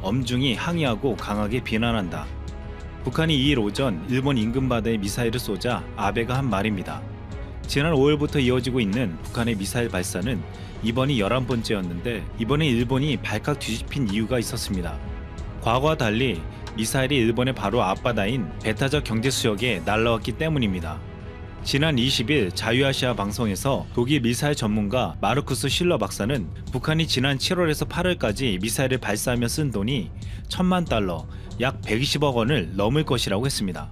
엄중히 항의하고 강하게 비난한다. 북한이 2일 오전 일본 인근 바다에 미사일을 쏘자 아베가 한 말입니다. 지난 5월부터 이어지고 있는 북한의 미사일 발사는 이번이 11번째였는데 이번에 일본이 발칵 뒤집힌 이유가 있었습니다. 과거와 달리 미사일이 일본의 바로 앞바다인 배타적 경제수역에 날라왔기 때문입니다. 지난 20일 자유아시아 방송에서 독일 미사일 전문가 마르쿠스 실러 박사는 북한이 지난 7월에서 8월까지 미사일을 발사하며 쓴 돈이 1,000만 달러, 약 120억 원을 넘을 것이라고 했습니다.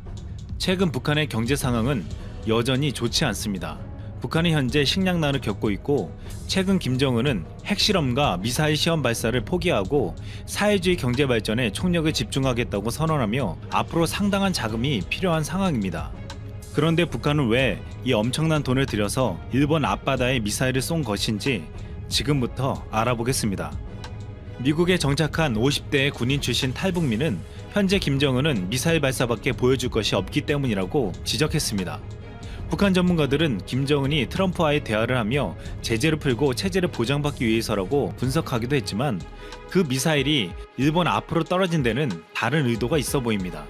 최근 북한의 경제 상황은 여전히 좋지 않습니다. 북한이 현재 식량난을 겪고 있고 최근 김정은은 핵실험과 미사일 시험 발사를 포기하고 사회주의 경제 발전에 총력을 집중하겠다고 선언하며 앞으로 상당한 자금이 필요한 상황입니다. 그런데 북한은 왜 이 엄청난 돈을 들여서 일본 앞바다에 미사일을 쏜 것인지 지금부터 알아보겠습니다. 미국에 정착한 50대의 군인 출신 탈북민은 현재 김정은은 미사일 발사밖에 보여줄 것이 없기 때문이라고 지적했습니다. 북한 전문가들은 김정은이 트럼프와의 대화를 하며 제재를 풀고 체제를 보장받기 위해서라고 분석하기도 했지만 그 미사일이 일본 앞으로 떨어진 데는 다른 의도가 있어 보입니다.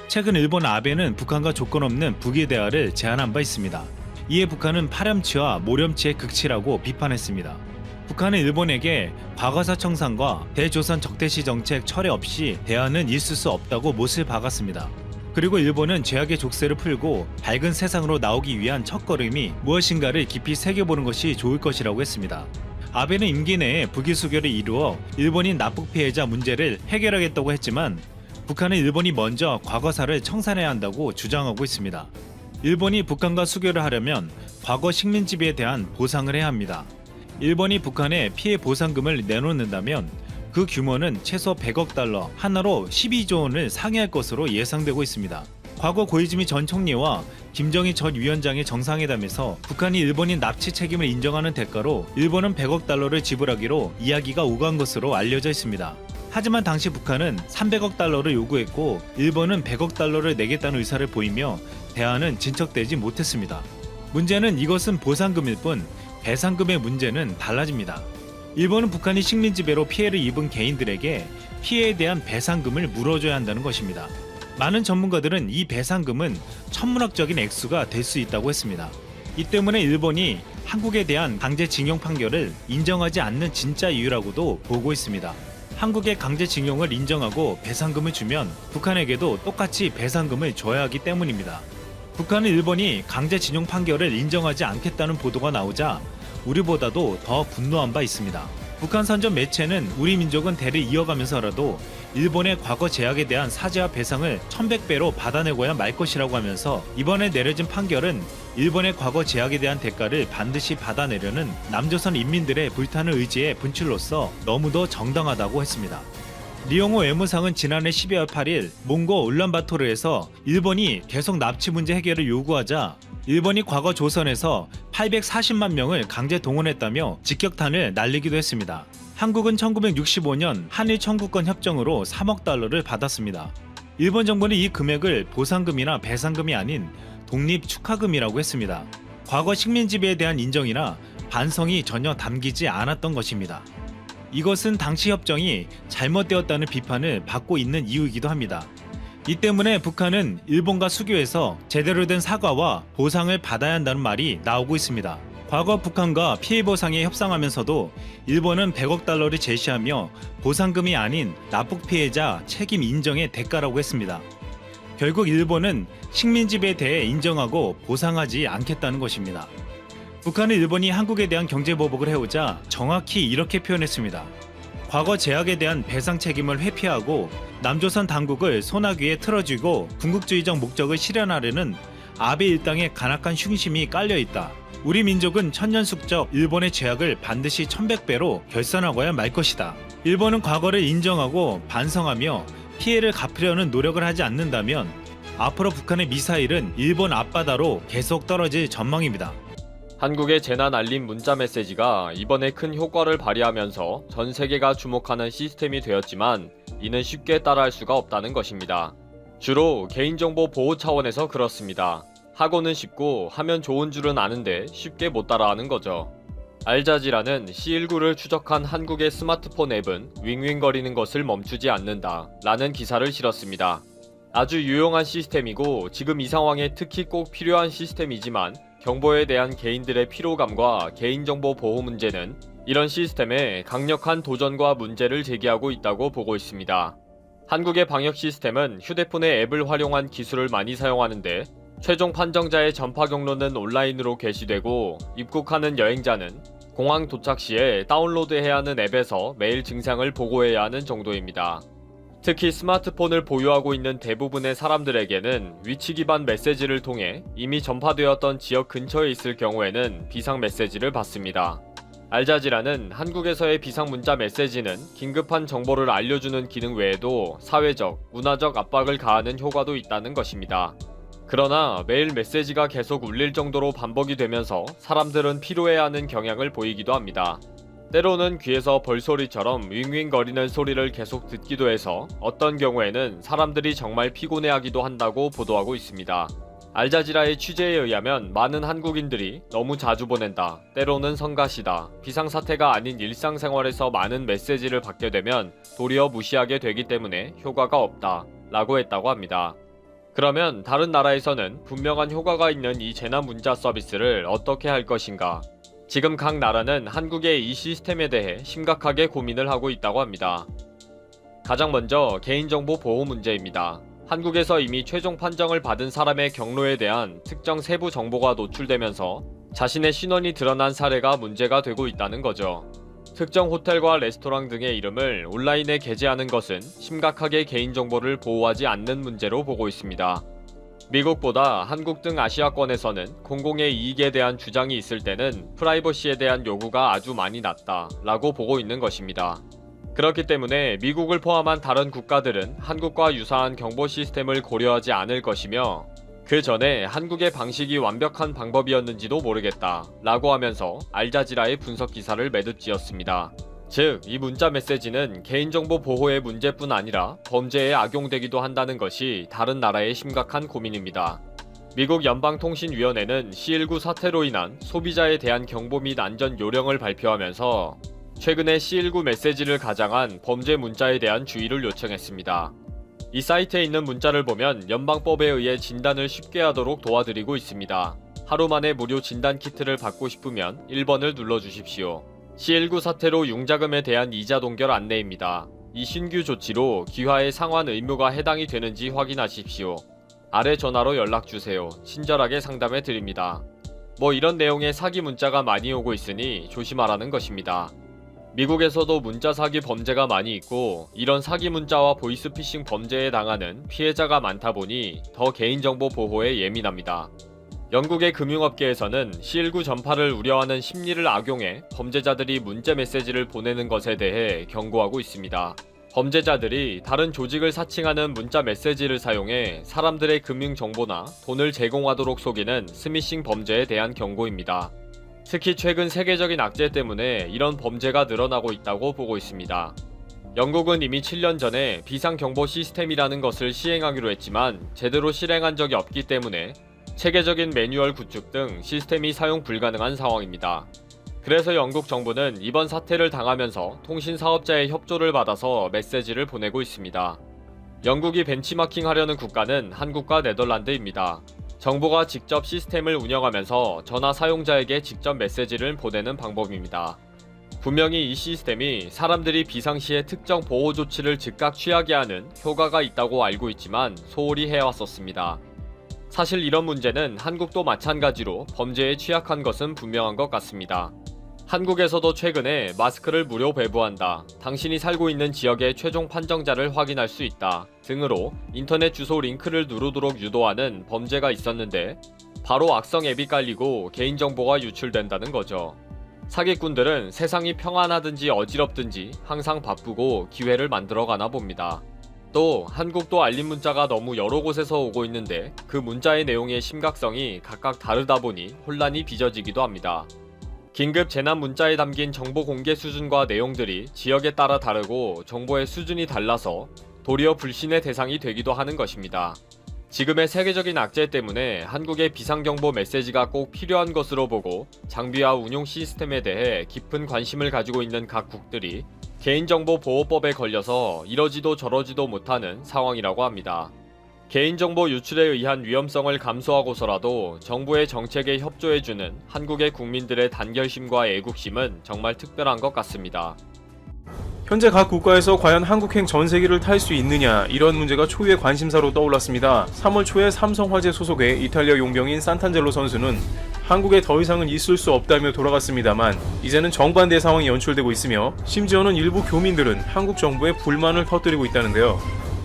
최근 일본 아베는 북한과 조건 없는 북일 대화를 제안한 바 있습니다. 이에 북한은 파렴치와 모렴치의 극치라고 비판했습니다. 북한은 일본에게 과거사 청산과 대조선 적대시 정책 철회 없이 대화는 있을 수 없다고 못을 박았습니다. 그리고 일본은 죄악의 족쇄를 풀고 밝은 세상으로 나오기 위한 첫걸음이 무엇인가를 깊이 새겨보는 것이 좋을 것이라고 했습니다. 아베는 임기 내에 북일 수교를 이루어 일본인 납북 피해자 문제를 해결하겠다고 했지만 북한은 일본이 먼저 과거사를 청산해야 한다고 주장하고 있습니다. 일본이 북한과 수교를 하려면 과거 식민 지배에 대한 보상을 해야 합니다. 일본이 북한에 피해 보상금을 내놓는다면 그 규모는 최소 100억 달러, 하나로 12조 원을 상회할 것으로 예상되고 있습니다. 과거 고이즈미 전 총리와 김정일 전 위원장의 정상회담에서 북한이 일본인 납치 책임을 인정하는 대가로 일본은 100억 달러를 지불하기로 이야기가 오간 것으로 알려져 있습니다. 하지만 당시 북한은 300억 달러를 요구했고 일본은 100억 달러를 내겠다는 의사를 보이며 대화는 진척되지 못했습니다. 문제는 이것은 보상금일 뿐 배상금의 문제는 달라집니다. 일본은 북한이 식민 지배로 피해를 입은 개인들에게 피해에 대한 배상금을 물어줘야 한다는 것입니다. 많은 전문가들은 이 배상금은 천문학적인 액수가 될 수 있다고 했습니다. 이 때문에 일본이 한국에 대한 강제징용 판결을 인정하지 않는 진짜 이유라고도 보고 있습니다. 한국의 강제징용을 인정하고 배상금을 주면 북한에게도 똑같이 배상금을 줘야 하기 때문입니다. 북한은 일본이 강제징용 판결을 인정하지 않겠다는 보도가 나오자 우리보다도 더 분노한 바 있습니다. 북한 선전 매체는 우리 민족은 대를 이어가면서라도 일본의 과거 제약에 대한 사죄와 배상을 1100배로 받아내고야 말 것이라고 하면서 이번에 내려진 판결은 일본의 과거 제약에 대한 대가를 반드시 받아내려는 남조선 인민들의 불타는 의지의 분출로서 너무도 정당하다고 했습니다. 리용호 외무상은 지난해 12월 8일 몽고 울란바토르에서 일본이 계속 납치 문제 해결을 요구하자 일본이 과거 조선에서 840만 명을 강제 동원했다며 직격탄을 날리기도 했습니다. 한국은 1965년 한일 청구권 협정으로 3억 달러를 받았습니다. 일본 정부는 이 금액을 보상금이나 배상금이 아닌 독립축하금이라고 했습니다. 과거 식민 지배에 대한 인정이나 반성이 전혀 담기지 않았던 것입니다. 이것은 당시 협정이 잘못되었다는 비판을 받고 있는 이유이기도 합니다. 이 때문에 북한은 일본과 수교해서 제대로 된 사과와 보상을 받아야 한다는 말이 나오고 있습니다. 과거 북한과 피해 보상에 협상하면서도 일본은 100억 달러를 제시하며 보상금이 아닌 납북 피해자 책임 인정의 대가라고 했습니다. 결국 일본은 식민 지배에 대해 인정하고 보상하지 않겠다는 것입니다. 북한은 일본이 한국에 대한 경제 보복을 해오자 정확히 이렇게 표현했습니다. 과거 제약에 대한 배상 책임을 회피하고 남조선 당국을 소나귀에 틀어쥐고 군국주의적 목적을 실현하려는 아베 일당의 간악한 흉심이 깔려있다. 우리 민족은 천년숙적 일본의 죄악을 반드시 1100배로 결산하고야 말 것이다. 일본은 과거를 인정하고 반성하며 피해를 갚으려는 노력을 하지 않는다면 앞으로 북한의 미사일은 일본 앞바다로 계속 떨어질 전망입니다. 한국의 재난 알림 문자 메시지가 이번에 큰 효과를 발휘하면서 전 세계가 주목하는 시스템이 되었지만 이는 쉽게 따라할 수가 없다는 것입니다. 주로 개인정보 보호 차원에서 그렇습니다. 하고는 쉽고 하면 좋은 줄은 아는데 쉽게 못 따라하는 거죠. 알자지라는 C19를 추적한 한국의 스마트폰 앱은 윙윙거리는 것을 멈추지 않는다 라는 기사를 실었습니다. 아주 유용한 시스템이고 지금 이 상황에 특히 꼭 필요한 시스템이지만 정보에 대한 개인들의 피로감과 개인정보 보호 문제는 이런 시스템에 강력한 도전과 문제를 제기하고 있다고 보고 있습니다. 한국의 방역 시스템은 휴대폰의 앱을 활용한 기술을 많이 사용하는데 최종 판정자의 전파 경로는 온라인으로 게시되고 입국하는 여행자는 공항 도착 시에 다운로드해야 하는 앱에서 매일 증상을 보고해야 하는 정도입니다. 특히 스마트폰을 보유하고 있는 대부분의 사람들에게는 위치 기반 메시지를 통해 이미 전파되었던 지역 근처에 있을 경우에는 비상 메시지를 받습니다. 알자지라는 한국에서의 비상 문자 메시지는 긴급한 정보를 알려주는 기능 외에도 사회적, 문화적 압박을 가하는 효과도 있다는 것입니다. 그러나 매일 메시지가 계속 울릴 정도로 반복이 되면서 사람들은 피로해하는 경향을 보이기도 합니다. 때로는 귀에서 벌소리처럼 윙윙거리는 소리를 계속 듣기도 해서 어떤 경우에는 사람들이 정말 피곤해하기도 한다고 보도하고 있습니다. 알자지라의 취재에 의하면 많은 한국인들이 너무 자주 보낸다, 때로는 성가시다, 비상사태가 아닌 일상생활에서 많은 메시지를 받게 되면 도리어 무시하게 되기 때문에 효과가 없다 라고 했다고 합니다. 그러면 다른 나라에서는 분명한 효과가 있는 이 재난 문자 서비스를 어떻게 할 것인가? 지금 각 나라는 한국의 이 시스템에 대해 심각하게 고민을 하고 있다고 합니다. 가장 먼저 개인정보 보호 문제입니다. 한국에서 이미 최종 판정을 받은 사람의 경로에 대한 특정 세부 정보가 노출되면서 자신의 신원이 드러난 사례가 문제가 되고 있다는 거죠. 특정 호텔과 레스토랑 등의 이름을 온라인에 게재하는 것은 심각하게 개인정보를 보호하지 않는 문제로 보고 있습니다. 미국보다 한국 등 아시아권에서는 공공의 이익에 대한 주장이 있을 때는 프라이버시에 대한 요구가 아주 많이 낮다라고 보고 있는 것입니다. 그렇기 때문에 미국을 포함한 다른 국가들은 한국과 유사한 경보 시스템을 고려하지 않을 것이며 그 전에 한국의 방식이 완벽한 방법이었는지도 모르겠다 라고 하면서 알자지라의 분석 기사를 매듭지었습니다. 즉, 이 문자 메시지는 개인정보 보호의 문제뿐 아니라 범죄에 악용되기도 한다는 것이 다른 나라의 심각한 고민입니다. 미국 연방통신위원회는 C19 사태로 인한 소비자에 대한 경보 및 안전 요령을 발표하면서 최근에 C19 메시지를 가장한 범죄 문자에 대한 주의를 요청했습니다. 이 사이트에 있는 문자를 보면 연방법에 의해 진단을 쉽게 하도록 도와드리고 있습니다. 하루 만에 무료 진단 키트를 받고 싶으면 1번을 눌러주십시오. C19 사태로 융자금에 대한 이자 동결 안내입니다. 이 신규 조치로 기화의 상환 의무가 해당이 되는지 확인하십시오. 아래 전화로 연락주세요. 친절하게 상담해 드립니다. 이런 내용의 사기 문자가 많이 오고 있으니 조심하라는 것입니다. 미국에서도 문자 사기 범죄가 많이 있고 이런 사기 문자와 보이스피싱 범죄에 당하는 피해자가 많다 보니 더 개인정보 보호에 예민합니다. 영국의 금융업계에서는 C19 전파를 우려하는 심리를 악용해 범죄자들이 문자 메시지를 보내는 것에 대해 경고하고 있습니다. 범죄자들이 다른 조직을 사칭하는 문자 메시지를 사용해 사람들의 금융정보나 돈을 제공하도록 속이는 스미싱 범죄에 대한 경고입니다. 특히 최근 세계적인 악재 때문에 이런 범죄가 늘어나고 있다고 보고 있습니다. 영국은 이미 7년 전에 비상경보 시스템이라는 것을 시행하기로 했지만 제대로 실행한 적이 없기 때문에 체계적인 매뉴얼 구축 등 시스템이 사용 불가능한 상황입니다. 그래서 영국 정부는 이번 사태를 당하면서 통신 사업자의 협조를 받아서 메시지를 보내고 있습니다. 영국이 벤치마킹하려는 국가는 한국과 네덜란드입니다. 정부가 직접 시스템을 운영하면서 전화 사용자에게 직접 메시지를 보내는 방법입니다. 분명히 이 시스템이 사람들이 비상시에 특정 보호 조치를 즉각 취하게 하는 효과가 있다고 알고 있지만 소홀히 해왔었습니다. 사실 이런 문제는 한국도 마찬가지로 범죄에 취약한 것은 분명한 것 같습니다. 한국에서도 최근에 마스크를 무료 배부한다, 당신이 살고 있는 지역의 최종 판정자를 확인할 수 있다 등으로 인터넷 주소 링크를 누르도록 유도하는 범죄가 있었는데 바로 악성 앱이 깔리고 개인정보가 유출된다는 거죠. 사기꾼들은 세상이 평안하든지 어지럽든지 항상 바쁘고 기회를 만들어 가나 봅니다. 또 한국도 알림 문자가 너무 여러 곳에서 오고 있는데 그 문자의 내용의 심각성이 각각 다르다 보니 혼란이 빚어지기도 합니다. 긴급 재난 문자에 담긴 정보 공개 수준과 내용들이 지역에 따라 다르고 정보의 수준이 달라서 도리어 불신의 대상이 되기도 하는 것입니다. 지금의 세계적인 악재 때문에 한국의 비상경보 메시지가 꼭 필요한 것으로 보고 장비와 운용 시스템에 대해 깊은 관심을 가지고 있는 각 국들이 개인정보보호법에 걸려서 이러지도 저러지도 못하는 상황이라고 합니다. 개인정보 유출에 의한 위험성을 감수하고서라도 정부의 정책에 협조해주는 한국의 국민들의 단결심과 애국심은 정말 특별한 것 같습니다. 현재 각 국가에서 과연 한국행 전세기를 탈 수 있느냐, 이런 문제가 초유의 관심사로 떠올랐습니다. 3월 초에 삼성화재 소속의 이탈리아 용병인 산탄젤로 선수는 한국에 더 이상은 있을 수 없다며 돌아갔습니다만 이제는 정반대의 상황이 연출되고 있으며 심지어는 일부 교민들은 한국 정부에 불만을 터뜨리고 있다는데요.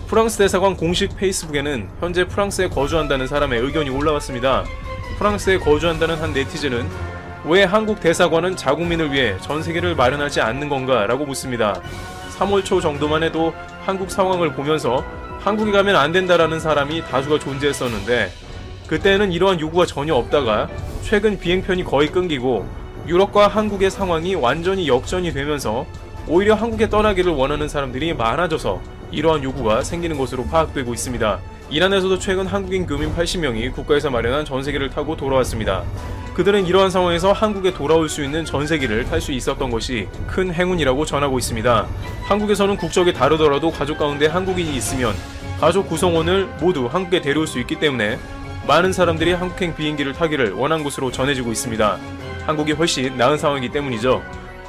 프랑스 대사관 공식 페이스북에는 현재 프랑스에 거주한다는 사람의 의견이 올라왔습니다. 프랑스에 거주한다는 한 네티즌은 왜 한국 대사관은 자국민을 위해 전세기를 마련하지 않는 건가 라고 묻습니다. 3월 초 정도만 해도 한국 상황을 보면서 한국에 가면 안 된다라는 사람이 다수가 존재했었는데 그때는 이러한 요구가 전혀 없다가 최근 비행편이 거의 끊기고 유럽과 한국의 상황이 완전히 역전이 되면서 오히려 한국에 떠나기를 원하는 사람들이 많아져서 이러한 요구가 생기는 것으로 파악되고 있습니다. 이란에서도 최근 한국인 교민 80명이 국가에서 마련한 전세기를 타고 돌아왔습니다. 그들은 이러한 상황에서 한국에 돌아올 수 있는 전세기를 탈 수 있었던 것이 큰 행운이라고 전하고 있습니다. 한국에서는 국적이 다르더라도 가족 가운데 한국인이 있으면 가족 구성원을 모두 한국에 데려올 수 있기 때문에 많은 사람들이 한국행 비행기를 타기를 원한 것으로 전해지고 있습니다. 한국이 훨씬 나은 상황이기 때문이죠.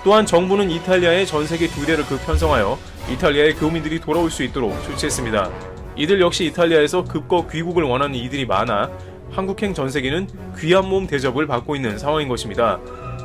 또한 정부는 이탈리아에 전세기 2대를 급편성하여 이탈리아의 교민들이 돌아올 수 있도록 조치했습니다. 이들 역시 이탈리아에서 급거 귀국을 원하는 이들이 많아 한국행 전세기는 귀한 몸 대접을 받고 있는 상황인 것입니다.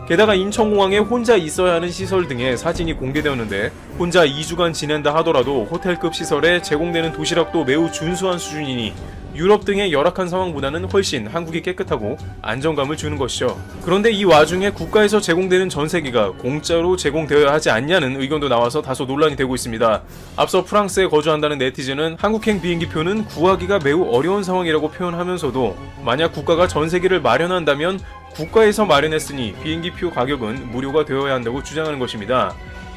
게다가 인천공항에 혼자 있어야 하는 시설 등의 사진이 공개되었는데 혼자 2주간 지낸다 하더라도 호텔급 시설에 제공되는 도시락도 매우 준수한 수준이니 유럽 등의 열악한 상황보다는 훨씬 한국이 깨끗하고 안정감을 주는 것이죠. 그런데 이 와중에 국가에서 제공되는 전세기가 공짜로 제공되어야 하지 않냐는 의견도 나와서 다소 논란이 되고 있습니다. 앞서 프랑스에 거주한다는 네티즌은 한국행 비행기표는 구하기가 매우 어려운 상황이라고 표현하면서도 만약 국가가 전세기를 마련한다면 국가에서 마련했으니 비행기표 가격은 무료가 되어야 한다고 주장하는 것입니다.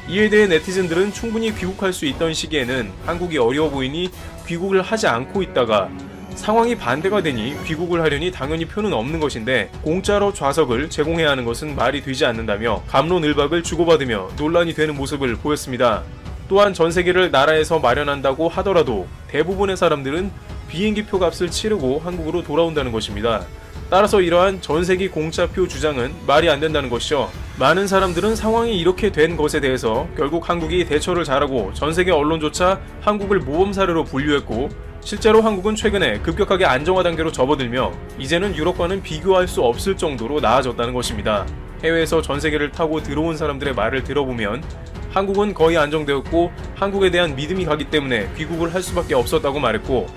이에 대해 네티즌들은 충분히 귀국할 수 있던 시기에는 한국이 어려워 보이니 귀국을 하지 않고 있다가 상황이 반대가 되니 귀국을 하려니 당연히 표는 없는 것인데 공짜로 좌석을 제공해야 하는 것은 말이 되지 않는다며 갑론을박을 주고받으며 논란이 되는 모습을 보였습니다. 또한 전세기를 나라에서 마련한다고 하더라도 대부분의 사람들은 비행기표 값을 치르고 한국으로 돌아온다는 것입니다. 따라서 이러한 전세기 공짜표 주장은 말이 안 된다는 것이죠. 많은 사람들은 상황이 이렇게 된 것에 대해서 결국 한국이 대처를 잘하고 전세계 언론조차 한국을 모범 사례로 분류했고 실제로 한국은 최근에 급격하게 안정화 단계로 접어들며 이제는 유럽과는 비교할 수 없을 정도로 나아졌다는 것입니다. 해외에서 전세계를 타고 들어온 사람들의 말을 들어보면 한국은 거의 안정되었고 한국에 대한 믿음이 가기 때문에 귀국을 할 수밖에 없었다고 말했고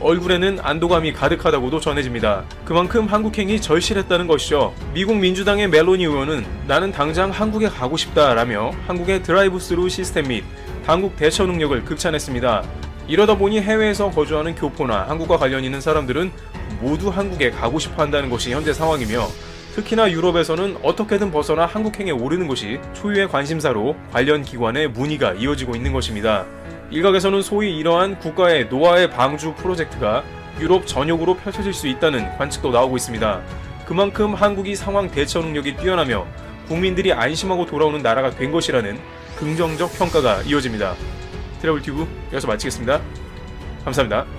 얼굴에는 안도감이 가득하다고도 전해집니다. 그만큼 한국행이 절실했다는 것이죠. 미국 민주당의 멜로니 의원은 나는 당장 한국에 가고 싶다라며 한국의 드라이브 스루 시스템 및 당국 대처 능력을 극찬했습니다. 이러다 보니 해외에서 거주하는 교포나 한국과 관련 있는 사람들은 모두 한국에 가고 싶어 한다는 것이 현재 상황이며 특히나 유럽에서는 어떻게든 벗어나 한국행에 오르는 것이 초유의 관심사로 관련 기관의 문의가 이어지고 있는 것입니다. 일각에서는 소위 이러한 국가의 노화의 방주 프로젝트가 유럽 전역으로 펼쳐질 수 있다는 관측도 나오고 있습니다. 그만큼 한국이 상황 대처 능력이 뛰어나며 국민들이 안심하고 돌아오는 나라가 된 것이라는 긍정적 평가가 이어집니다. 트래블 튜브 여기서 마치겠습니다. 감사합니다.